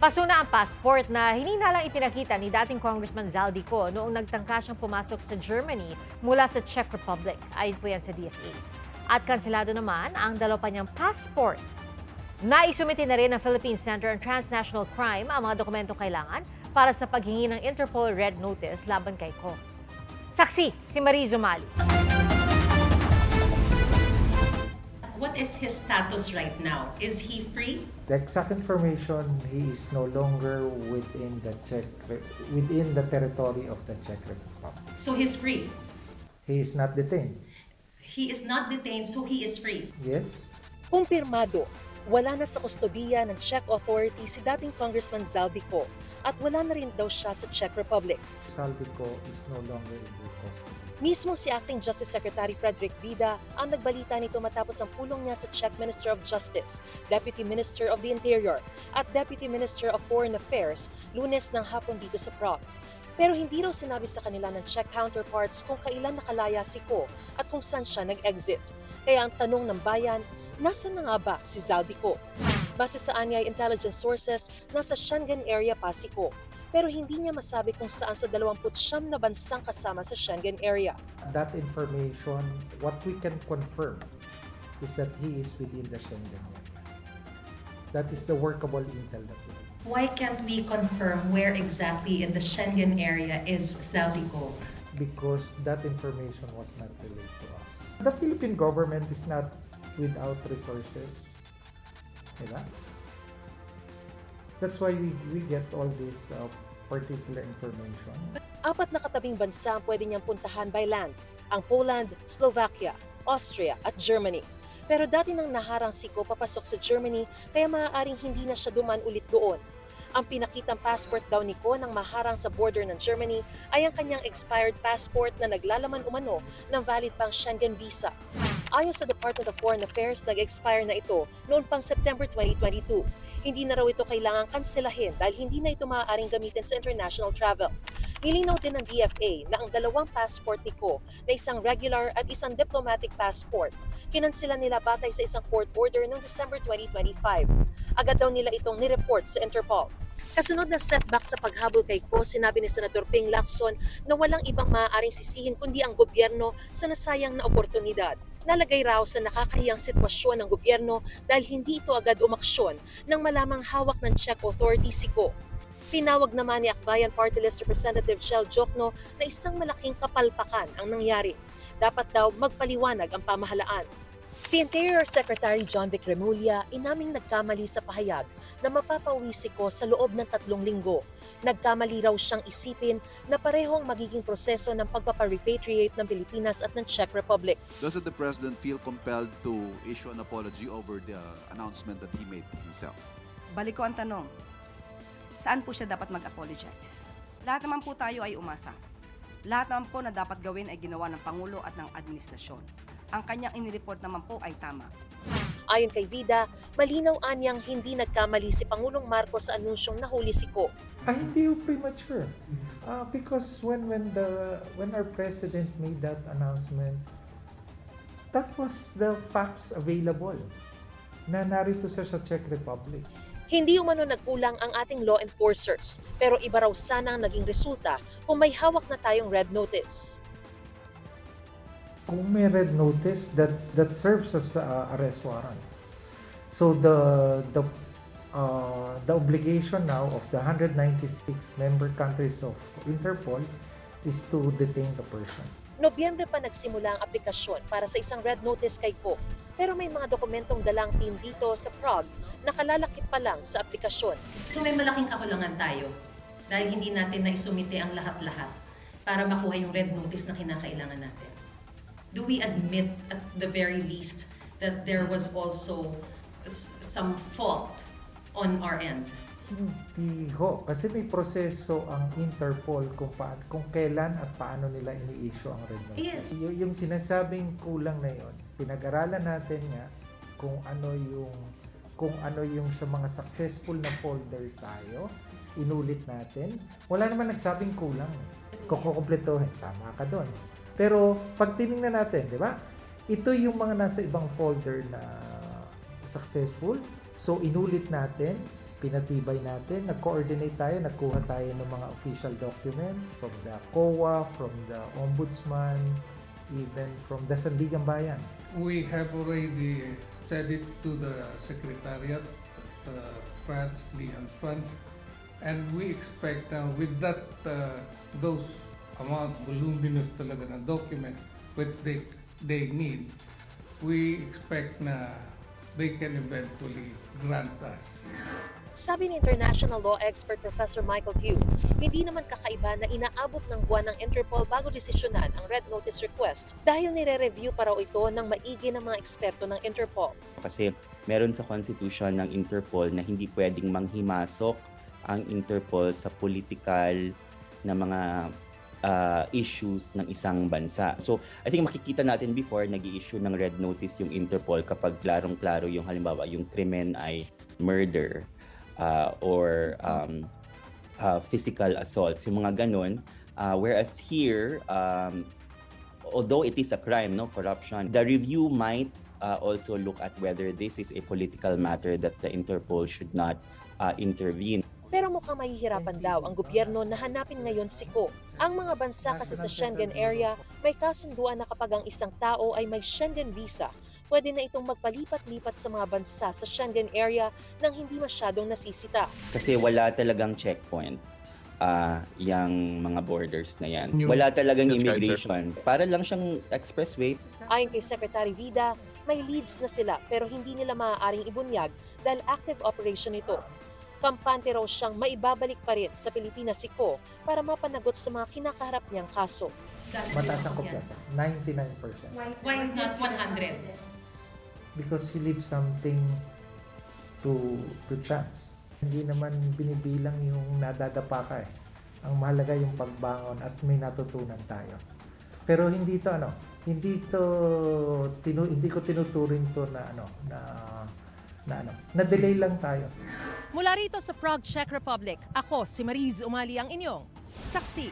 Paso na ang passport na hininalang ipinakita ni dating Congressman Zaldico noong nagtangka siyang pumasok sa Germany mula sa Czech Republic. Ayon po yan sa DFA. At kanselado naman ang dalawa pa niyang passport. Naisumiti na rin ng Philippine Center on Transnational Crime ang mga dokumentong kailangan para sa paghingi ng Interpol Red Notice laban kay Ko. Saksi, si Marie Zumali. What is his status right now? Is he free? The exact information, he is no longer within the territory of the Czech Republic. So he's free. He is not detained. He is not detained, so he is free. Yes. Kumpirmado, wala na sa kustodiya ng Czech authorities si dating Congressman Zaldico at wala na rin daw siya sa Czech Republic. Saldico is no longer in their custody. Mismo si Acting Justice Secretary Frederick Vida ang nagbalita nito matapos ang pulong niya sa Czech Minister of Justice, Deputy Minister of the Interior at Deputy Minister of Foreign Affairs Lunes ng hapon dito sa Prague. Pero hindi raw sinabi sa kanila ng Czech counterparts kung kailan nakalaya si Ko at kung saan siya nag-exit. Kaya ang tanong ng bayan, nasaan na nga ba si Zaldico? Base sa anyay intelligence sources, nasa Schengen area pa si Ko. Pero hindi niya masabi kung saan sa 29 na bansang kasama sa Schengen area. That information, what we can confirm is that he is within the Schengen area. That is the workable intel that we have. Why can't we confirm where exactly in the Schengen area is Zaldico? Because that information was not relayed to us. The Philippine government is not without resources. Diba? That's why we get all this particular information. 4 na katabing bansa ang pwede niyang puntahan by land, ang Poland, Slovakia, Austria at Germany. Pero dati nang naharang si Ko papasok sa Germany kaya maaaring hindi na siya duman ulit doon. Ang pinakitang passport daw ni Ko nang maharang sa border ng Germany ay ang kanyang expired passport na naglalaman umano ng valid pang Schengen visa. Ayon sa Department of Foreign Affairs, nag-expire na ito noon pang September 2022. Hindi na raw ito kailangang kanselahin dahil hindi na ito maaaring gamitin sa international travel. Nilinaw din ng DFA na ang dalawang passport ni Ko na isang regular at isang diplomatic passport, kinansela nila batay sa isang court order noong December 2025. Agad daw nila itong nireport sa Interpol. Kasunod na setback sa paghabol kay Ko, sinabi ni Senator Ping Lacson na walang ibang maaaring sisihin kundi ang gobyerno sa nasayang na oportunidad. Nalagay raw sa nakakahiyang sitwasyon ng gobyerno dahil hindi ito agad umaksyon nang malamang hawak ng Czech authorities si Ko. Tinawag naman ni Akbayan Party List Representative Chel Jokno na isang malaking kapalpakan ang nangyari. Dapat daw magpaliwanag ang pamahalaan. Si Interior Secretary John Vic Remulla inaming nagkamali sa pahayag na mapapauwi si Ko sa loob ng 3 linggo. Nagkamali raw siyang isipin na parehong magiging proseso ng pagpaparepatriate ng Pilipinas at ng Czech Republic. Doesn't the President feel compelled to issue an apology over the announcement that he made himself? Balik ko ang tanong, saan po siya dapat mag-apologize? Lahat naman po tayo ay umasa. Lahat naman po na dapat gawin ay ginawa ng Pangulo at ng administrasyon. Ang kanyang inireport naman po ay tama. Ayon kay Vida, malinaw anyang hindi nagkamali si Pangulong Marcos sa anunsyong nahuli si Ko. Hindi yung premature. Because when our president made that announcement, that was the facts available na narito sa Czech Republic. Hindi umano nagkulang ang ating law enforcers, pero iba raw sana ang naging resulta kung may hawak na tayong red notice. Kung may red notice, that serves as arrest warrant. So the obligation now of the 196 member countries of Interpol is to detain the person. Nobyembre pa nagsimula ang aplikasyon para sa isang red notice kay Ko, pero may mga dokumentong dalang team dito sa Prague na kalalakip pa lang sa aplikasyon. So may malaking kakulangan tayo dahil hindi natin naisumite ang lahat-lahat para makuha yung red notice na kinakailangan natin. Do we admit at the very least that there was also some fault on our end? Hindi ho, kasi may proseso ang Interpol kung kailan at paano nila ini-issue ang red notice. Yes. Yung sinasabing kulang na yon, pinag-aralan natin nga kung ano yung sa mga successful na folder tayo, inulit natin. Wala naman nagsabing kulang. Kung kukumpletuhin, tama ka doon. Pero pag tinignan natin, di ba? Ito yung mga nasa ibang folder na successful. So inulit natin pinatibay natin, nag-coordinate tayo, nagkuha tayo ng mga official documents from the COA, from the Ombudsman, even from the Sandigan Bayan. We have already sent it to the Secretariat at France, France, and we expect with that those amount voluminous talaga na documents which they need, we expect na they can eventually grant us. Sabi ni international law expert Professor Michael Tew, hindi naman kakaiba na inaabot ng buwan ng Interpol bago desisyonan ang Red Notice request dahil nire-review pa raw ito ng maigi ng mga eksperto ng Interpol. Kasi meron sa Constitution ng Interpol na hindi pwedeng manghimasok ang Interpol sa political na mga issues ng isang bansa. So, I think makikita natin before nag-i-issue ng red notice yung Interpol kapag klarong-klaro yung halimbawa yung krimen ay murder or physical assault. Yung mga ganun. Whereas here, although it is a crime, no, corruption, the review might also look at whether this is a political matter that the Interpol should not intervene. Pero mukhang mahihirapan daw ang gobyerno na hanapin ngayon si Ko. Ang mga bansa kasi sa Schengen area, may kasunduan na kapag ang isang tao ay may Schengen visa, pwede na itong magpalipat-lipat sa mga bansa sa Schengen area nang hindi masyadong nasisita. Kasi wala talagang checkpoint yung mga borders na yan. Wala talagang immigration. Para lang siyang expressway. Ayon kay Secretary Vida, may leads na sila pero hindi nila maaaring ibunyag dahil active operation ito. Kampante raw siyang maibabalik pa rin sa Pilipinas si Ko para mapanagot sa mga kinakaharap niyang kaso. Mataas ang kumpiyansa, 99%. Why not 100? Because he leaves something to chance. Hindi naman binibilang yung nadadapa ka eh. Ang mahalaga yung pagbangon at may natutunan tayo. Pero hindi ko tinuturing to na delay lang tayo. Mula rito sa Prague, Czech Republic, ako si Mariz Umali ang inyong saksi.